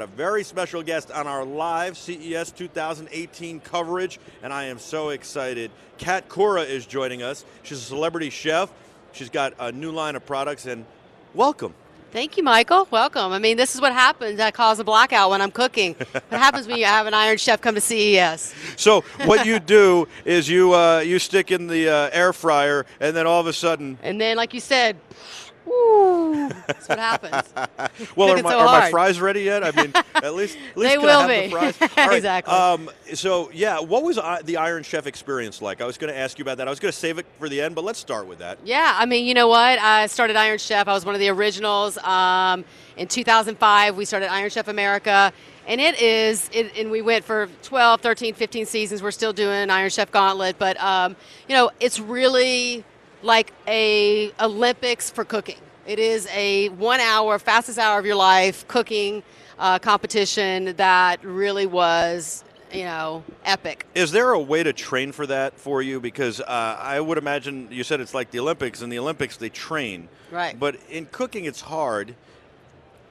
got a very special guest on our live CES 2018 coverage, and I am so excited. Cora is joining us. She's a celebrity chef. She's got a new line of products, and welcome. Thank you, Michael. Welcome. I mean, this is what happens. I cause a blackout when I'm cooking. What happens when you have an Iron Chef come to CES? So what you do is you stick in the air fryer, and then all of a sudden... And then, like you said, woo, that's what happens. Well, are my fries ready yet? I mean, at least they can will I have be. the fries? All right. Exactly. So, yeah, what was the Iron Chef experience like? I was going to ask you about that. I was going to save it for the end, but let's start with that. Yeah, I mean, you know what? I started Iron Chef. I was one of the originals. In 2005, we started Iron Chef America. And and we went for 12, 13, 15 seasons. We're still doing Iron Chef Gauntlet. But, you know, it's really like a Olympics for cooking. It is a 1 hour, fastest hour of your life cooking competition that really was, you know, epic. Is there a way to train for that for you? Because I would imagine, you said it's like the Olympics. In the Olympics, they train. Right. But in cooking, it's hard,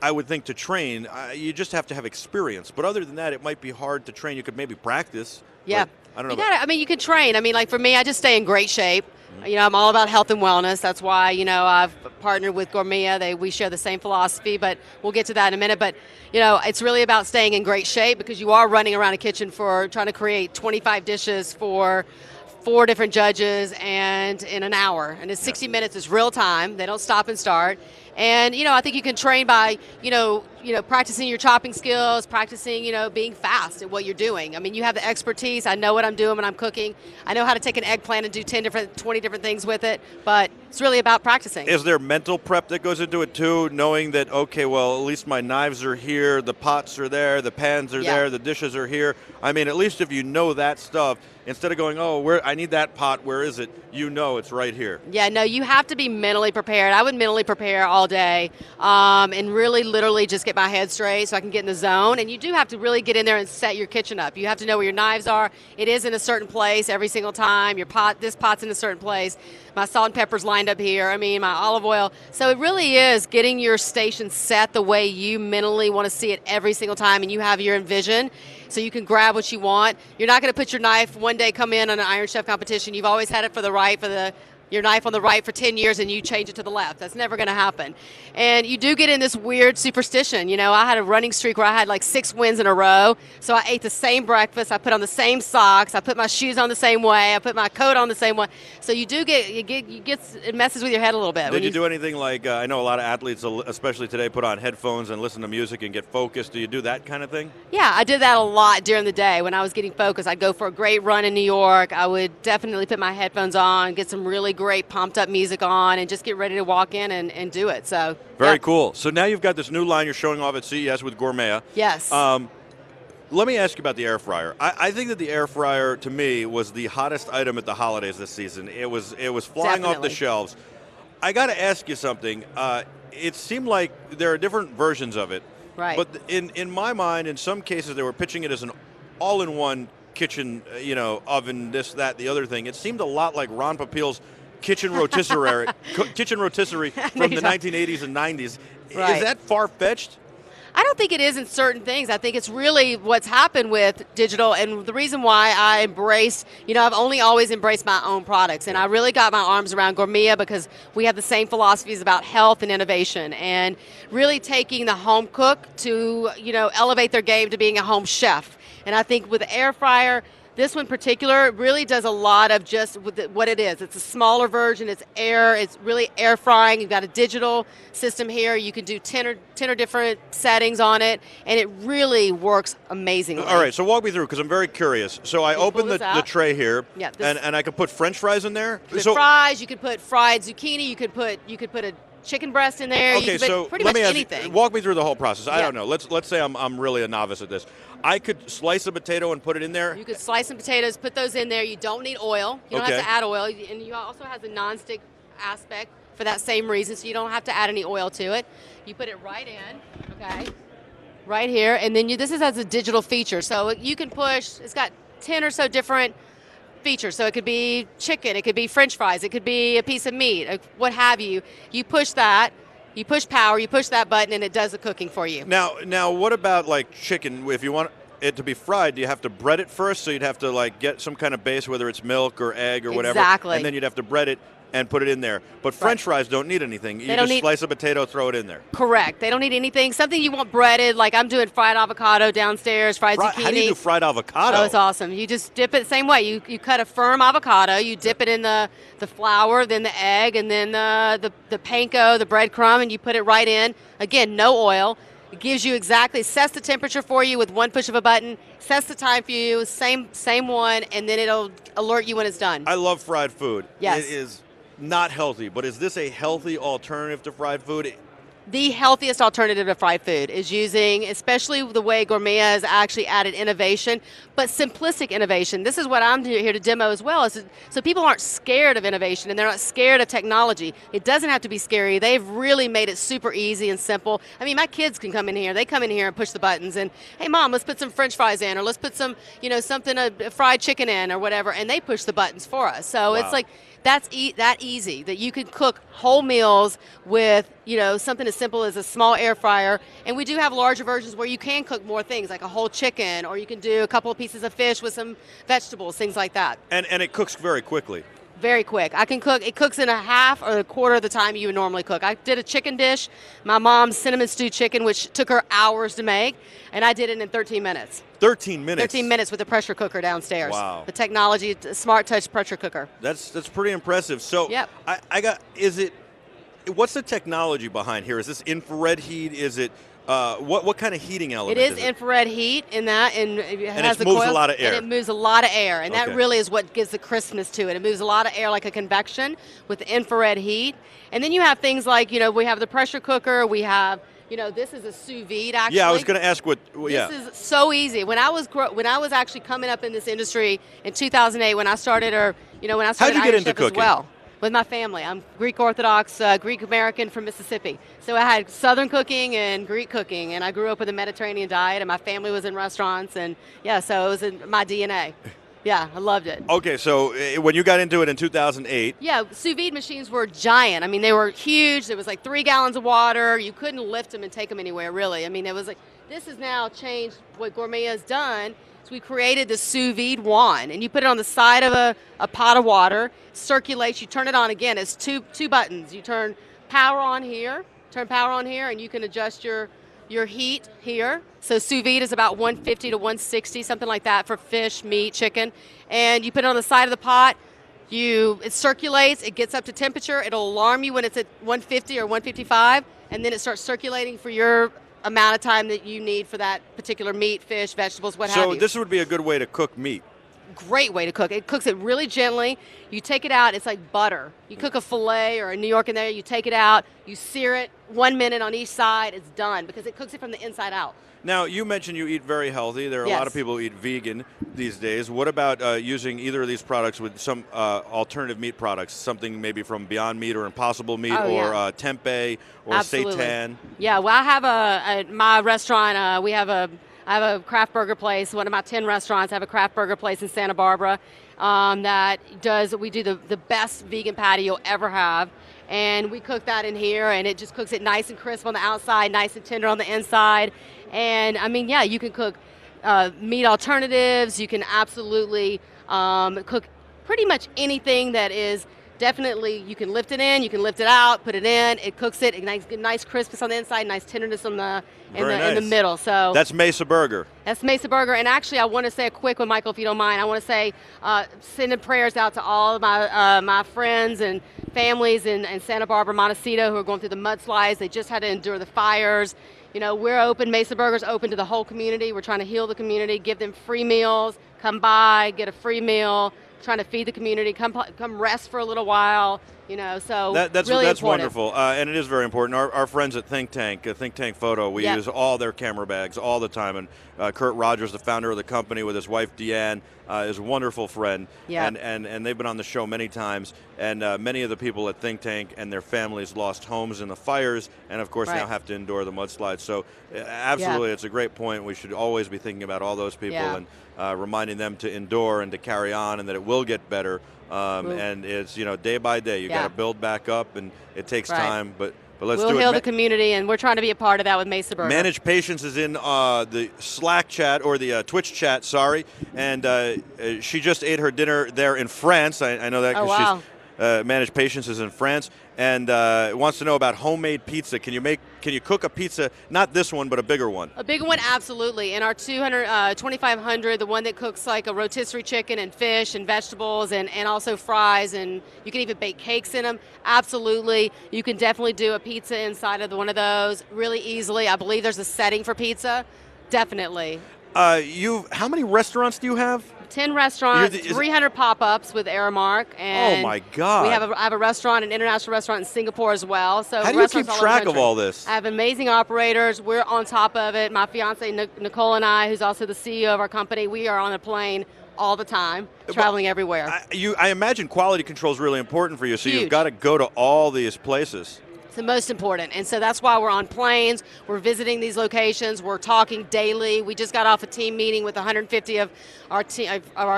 I would think, to train. You just have to have experience. But other than that, it might be hard to train. You could maybe practice. Yeah. I don't know. I mean, you can train. I mean, like for me, I just stay in great shape. You know, I'm all about health and wellness. That's why, you know, I've partnered with Gourmia. We share the same philosophy, but we'll get to that in a minute. But, you know, it's really about staying in great shape because you are running around a kitchen for trying to create 25 dishes for 4 different judges and in an hour. And it's 60 minutes. It's real time. They don't stop and start. And, you know, I think you can train by, you know, practicing your chopping skills, practicing, you know, being fast at what you're doing. I mean, you have the expertise. I know what I'm doing when I'm cooking. I know how to take an eggplant and do 20 different things with it, but it's really about practicing. Is there mental prep that goes into it too, knowing that, okay, well, at least my knives are here, the pots are there, the pans are there, the dishes are here. I mean, at least if you know that stuff, instead of going, oh, I need that pot, where is it? You know it's right here. Yeah, no, you have to be mentally prepared. I would mentally prepare all day and really literally just get my head straight so I can get in the zone. And you do have to really get in there and set your kitchen up. You have to know where your knives are. It is in a certain place every single time. This pot's in a certain place. My salt and pepper's lined up here. I mean, my olive oil. So it really is getting your station set the way you mentally want to see it every single time, and you have your vision so you can grab what you want. You're not going to put your knife one day come in on an Iron Chef competition. You've always had it for the right, your knife on the right for 10 years and you change it to the left. That's never going to happen. And you do get in this weird superstition. You know, I had a running streak where I had like 6 wins in a row. So I ate the same breakfast. I put on the same socks. I put my shoes on the same way. I put my coat on the same way. So you do it messes with your head a little bit. Did you do anything like, I know a lot of athletes, especially today, put on headphones and listen to music and get focused. Do you do that kind of thing? Yeah, I did that a lot during the day when I was getting focused. I'd go for a great run in New York. I would definitely put my headphones on, get some really great pumped up music on, and just get ready to walk in and do it. So very cool. So now you've got this new line you're showing off at CES with Gourmia. Yes. Let me ask you about the air fryer. I think that the air fryer, to me, was the hottest item at the holidays this season. It was flying off the shelves. I got to ask you something. It seemed like there are different versions of it. Right. But in my mind, in some cases, they were pitching it as an all-in-one kitchen, you know, oven, this, that, the other thing. It seemed a lot like Ron Popeil's kitchen rotisserie from the 1980s and 90s. Right. Is that far-fetched? I don't think it is in certain things. I think it's really what's happened with digital, and the reason why I embrace, you know, I've only always embraced my own products, and I really got my arms around Gourmia because we have the same philosophies about health and innovation, and really taking the home cook to, you know, elevate their game to being a home chef. And I think with the air fryer, this one in particular really does a lot of just what it is. It's a smaller version. It's really air frying. You've got a digital system here. You can do 10 or different settings on it, and it really works amazingly. All right, so walk me through, because I'm very curious. So I open the tray here, and I can put French fries in there? Fries, you could put fried zucchini, you could put a chicken breast in there. Okay, you could so put pretty much anything. Walk me through the whole process. I don't know. Let's say I'm really a novice at this. I could slice a potato and put it in there. You could slice some potatoes, put those in there. You don't need oil. You don't have to add oil, and you also has a non-stick aspect for that same reason, so you don't have to add any oil to it. You put it right in, okay, right here, and then this has a digital feature, so you can push. It's got 10 or so different features, so it could be chicken, it could be French fries, it could be a piece of meat, what have you. You push that, You push power, you push that button, and it does the cooking for you. Now, what about like chicken? If you want it to be fried, do you have to bread it first? So you'd have to like get some kind of base, whether it's milk or egg or whatever. Exactly. And then you'd have to bread it and put it in there. But French fries don't need anything. You just slice a potato, throw it in there. Correct. They don't need anything. Something you want breaded, like I'm doing fried avocado downstairs, fried zucchini. How do you do fried avocado? Oh, it's awesome. You just dip it the same way. You cut a firm avocado, you dip it in the flour, then the egg, and then the panko, the breadcrumb, and you put it right in. Again, no oil. It gives you sets the temperature for you with one push of a button, sets the time for you, same one, and then it'll alert you when it's done. I love fried food. Yes. It is not healthy, but is this a healthy alternative to fried food? The healthiest alternative to fried food is using, especially the way Gourmia has actually added innovation, but simplistic innovation. This is what I'm here to demo as well, so people aren't scared of innovation and they're not scared of technology. It doesn't have to be scary. They've really made it super easy and simple. I mean, my kids can come in here. They come in here and push the buttons and, hey, Mom, let's put some French fries in, or let's put some, something, a fried chicken in, or whatever, and they push the buttons for us. So It's like, that's that easy, that you can cook whole meals with, something as simple as a small air fryer. And we do have larger versions where you can cook more things, like a whole chicken, or you can do a couple of pieces of fish with some vegetables, things like that. And it cooks very quickly. Very quick. It cooks in a half or a quarter of the time you would normally cook. I did a chicken dish, my mom's cinnamon stew chicken, which took her hours to make, and I did it in 13 minutes. 13 minutes? 13 minutes with a pressure cooker downstairs. Wow. The technology, Smart Touch pressure cooker. That's pretty impressive. So yep. What's the technology behind here? Is this infrared heat? Is it, what kind of heating element is it? Is infrared heat in that, and it has the moves coils, a lot of air. And it moves a lot of air, and Okay. that really is what gives the crispness to it. It moves a lot of air like a convection with the infrared heat. And then you have things like, we have the pressure cooker, we have, this is a sous vide actually. Yeah, I was going to ask This is so easy. When I was actually coming up in this industry in 2008, when I started, How'd you get into cooking? As well. With my family. I'm Greek Orthodox, Greek American from Mississippi. So I had Southern cooking and Greek cooking, and I grew up with a Mediterranean diet, and my family was in restaurants, and so it was in my DNA. Yeah, I loved it. Okay, so when you got into it in 2008. Yeah, sous vide machines were giant. I mean, they were huge. There was like 3 gallons of water. You couldn't lift them and take them anywhere, really. I mean, it was like, this has now changed what Gourmia has done. So we created the sous vide wand, and you put it on the side of a pot of water, circulates, you turn it on again. It's two buttons. You turn power on here, and you can adjust your heat here. So sous vide is about 150 to 160, something like that for fish, meat, chicken. And you put it on the side of the pot, it circulates, it gets up to temperature, it'll alarm you when it's at 150 or 155, and then it starts circulating for your amount of time that you need for that particular meat, fish, vegetables, what have you. So this would be a good way to cook meat. Great way to cook. It cooks it really gently. You take it out, it's like butter. You cook a filet or a New York in there, you take it out, you sear it 1 minute on each side, it's done, because it cooks it from the inside out. Now, you mentioned you eat very healthy. There are a lot of people who eat vegan these days. What about using either of these products with some alternative meat products, something maybe from Beyond Meat or Impossible Meat or tempeh or seitan? Yeah, well, I have my restaurant, I have a craft burger place. One of my 10 restaurants, I have a craft burger place in Santa Barbara we do the best vegan patty you'll ever have. And we cook that in here, and it just cooks it nice and crisp on the outside, nice and tender on the inside. And I mean, you can cook meat alternatives. You can absolutely cook pretty much anything that is definitely, you can lift it in, you can lift it out, put it in, it cooks it, nice crispness on the inside, nice tenderness on in the middle. So that's Mesa Burger. That's Mesa Burger. And actually, I want to say a quick one, Michael, if you don't mind. I want to say, sending prayers out to all of my friends and families in Santa Barbara, Montecito, who are going through the mudslides. They just had to endure the fires. We're open. Mesa Burger's open to the whole community. We're trying to heal the community, give them free meals, come by, get a free meal, trying to feed the community, come rest for a little while, so that's really that's important. Wonderful, and it is very important. Our friends at Think Tank Photo, we use all their camera bags all the time, and Kurt Rogers, the founder of the company, with his wife Deanne, is a wonderful friend, and they've been on the show many times, and many of the people at Think Tank and their families lost homes in the fires, and of course now have to endure the mudslides. So absolutely, it's a great point. We should always be thinking about all those people and reminding them to endure and to carry on, and that it will get better. And it's day by day. You got to build back up, and it takes time. But But let's we'll do it. heal the community, and we're trying to be a part of that with Mesa Burger. Managed Patience is in the Slack chat, or the Twitch chat, sorry, and she just ate her dinner there in France. I know that because she's Managed Patience is in France, and wants to know about homemade pizza. Can you cook a pizza, not this one, but a bigger one? A bigger one, absolutely. In our 2500, the one that cooks like a rotisserie chicken and fish and vegetables and also fries, and you can even bake cakes in them, absolutely. You can definitely do a pizza inside of one of those really easily. I believe there's a setting for pizza, definitely. How many restaurants do you have? 10 restaurants, 300 pop-ups with Aramark, and oh my God! I have a restaurant, an international restaurant in Singapore as well. So how do you keep track of all this? I have amazing operators. We're on top of it. My fiance Nicole and I, who's also the CEO of our company, we are on a plane all the time, traveling everywhere. I imagine quality control is really important for you, so Huge. You've got to go to all these places. It's the most important, and so that's why we're on planes. We're visiting these locations. We're talking daily. We just got off a team meeting with 150 of our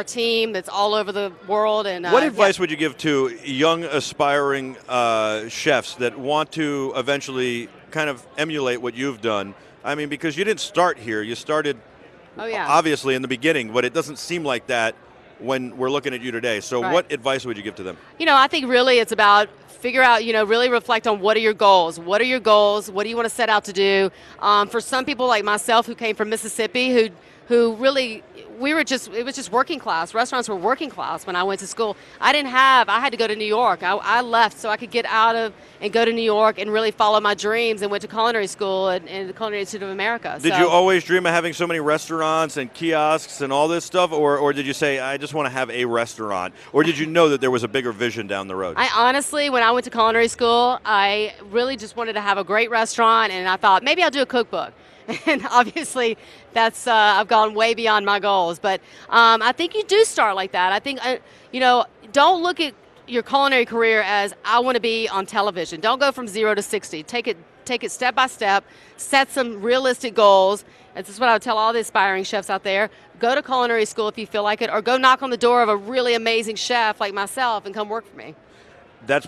team that's all over the world. And what advice would you give to young, aspiring chefs that want to eventually kind of emulate what you've done? I mean, because you didn't start here. You started, obviously, in the beginning, but it doesn't seem like that when we're looking at you today. So what advice would you give to them? I think really it's about figure out, really reflect on what are your goals. What are your goals? What do you want to set out to do? For some people like myself who came from Mississippi, who really, it was just working class. Restaurants were working class when I went to school. I had to go to New York. I left so I could get out of and go to New York and really follow my dreams, and went to culinary school and the Culinary Institute of America. Did you always dream of having so many restaurants and kiosks and all this stuff, or did you say, I just want to have a restaurant? Or did you know that there was a bigger vision down the road? I honestly, when I went to culinary school, I really just wanted to have a great restaurant, and I thought maybe I'll do a cookbook. And obviously, that's I've gone way beyond my goals. But I think you do start like that. I think, don't look at your culinary career as I want to be on television. Don't go from 0 to 60. Take it step by step. Set some realistic goals. This is what I would tell all the aspiring chefs out there. Go to culinary school if you feel like it, or go knock on the door of a really amazing chef like myself and come work for me. That's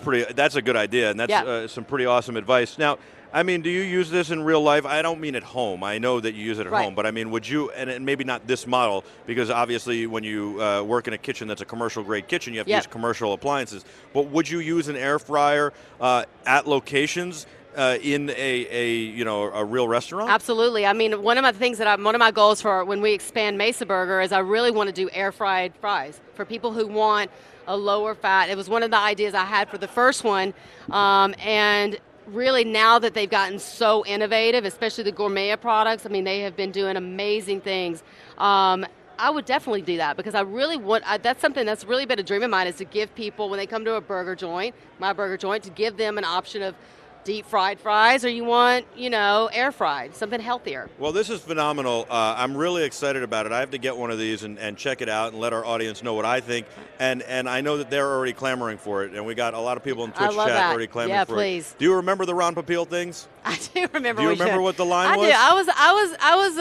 a good idea, and that's some pretty awesome advice. Now, I mean, do you use this in real life? I don't mean at home. I know that you use it at home, but I mean, would you, and maybe not this model, because obviously when you work in a kitchen that's a commercial-grade kitchen, you have to use commercial appliances, but would you use an air fryer at locations in a real restaurant? Absolutely. I mean, one of my goals for when we expand Mesa Burger is I really want to do air-fried fries for people who want a lower fat. It was one of the ideas I had for the first one, and really now that they've gotten so innovative, especially the Gourmia products, I mean, they have been doing amazing things. I would definitely do that because I really want, that's something that's really been a dream of mine, is to give people, when they come to a burger joint, my burger joint, to give them an option of deep fried fries, or you want, air fried, something healthier. Well, this is phenomenal. I'm really excited about it. I have to get one of these and check it out and let our audience know what I think. And I know that they're already clamoring for it, and we got a lot of people in Twitch chat already clamoring for please. it. Do you remember the Ron Popeil things? I do remember. Do you remember what the line was? I was.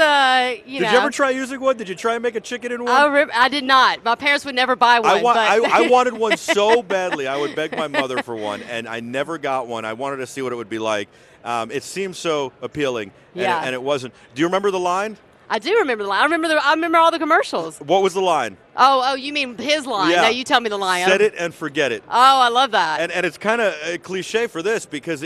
Did you ever try using one? Did you try and make a chicken in one? I did not. My parents would never buy one. I wanted one so badly. I would beg my mother for one, and I never got one. I wanted to see what it would be like. It seemed so appealing, and it wasn't. Do you remember the line? I do remember the line. I remember all the commercials. What was the line? Oh, you mean his line? Yeah. No, you tell me the line. Set it and forget it. Oh, I love that. And it's kind of a cliche for this because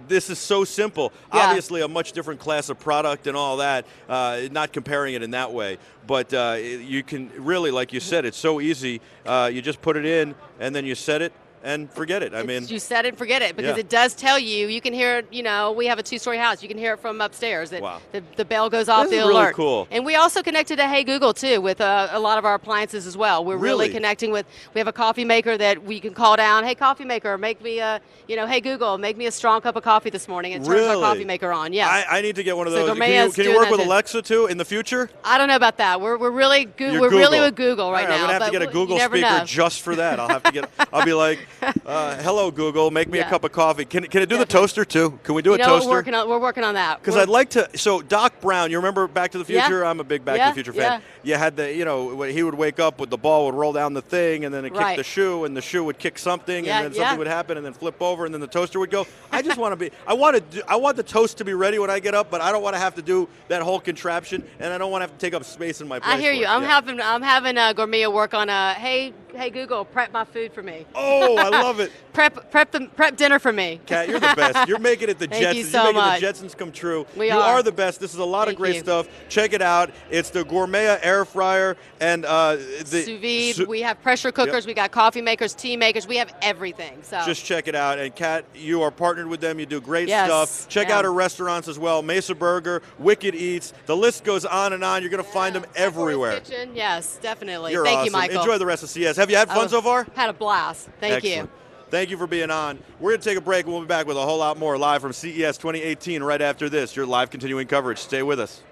this is so simple. Yeah. Obviously, a much different class of product and all that. Not comparing it in that way, but you can really, like you said, it's so easy. You just put it in and then you set it and forget it. You set it and forget it, because it does tell you. You can hear it. We have a 2-story house. You can hear it from upstairs. Wow. The bell goes off. This the is alert. Really cool. And we also connected to Hey Google too with a lot of our appliances as well. We're really connecting with. We have a coffee maker that we can call down. Hey, coffee maker, make me a. Hey Google, make me a strong cup of coffee this morning. It turns our coffee maker on. Yeah. I need to get one of those. So can you work with Alexa too in the future? I don't know about that. We're really really with Google right now. I'm gonna have to get a Google speaker just for that. I'll be like, Hello, Google. Make me a Yeah. cup of coffee. Can it do the toster too? Can we do a toaster? We're working on that. Because I'd like to. So Doc Brown, you remember Back to the Future? Yeah. I'm a big Back to Yeah, the Future fan. You had when he would wake up with the ball would roll down the thing, and then it kicked the shoe, and the shoe would kick something, and then something would happen, and then flip over, and then the toaster would go. I just want to be. I want the toast to be ready when I get up, but I don't want to have to do that whole contraption, and I don't want to have to take up space in my place. I hear you. I'm having Gourmia work on hey Google, prep my food for me. Oh, I love it. prep dinner for me. Kat, you're the best. You're making it the Thank Jetsons. you so You're making much. the Jetsons come true. We you are the best. This is a lot of great stuff. Check it out. It's the Gourmia air fryer and the sous vide. We have pressure cookers. We got coffee makers, tea makers. We have everything. So just check it out. And Kat, you are partnered with them. You do great stuff. Check out her restaurants as well. Mesa Burger, Wicked Eats. The list goes on and on. You're going to find them everywhere. Kitchen. Yes, definitely. You're Thank awesome. you, Michael. Enjoy the rest of CES. Have you had fun so far? Had a blast. Thank you. Thank you for being on. We're going to take a break. We'll be back with a whole lot more live from CES 2018 right after this. Your live continuing coverage. Stay with us.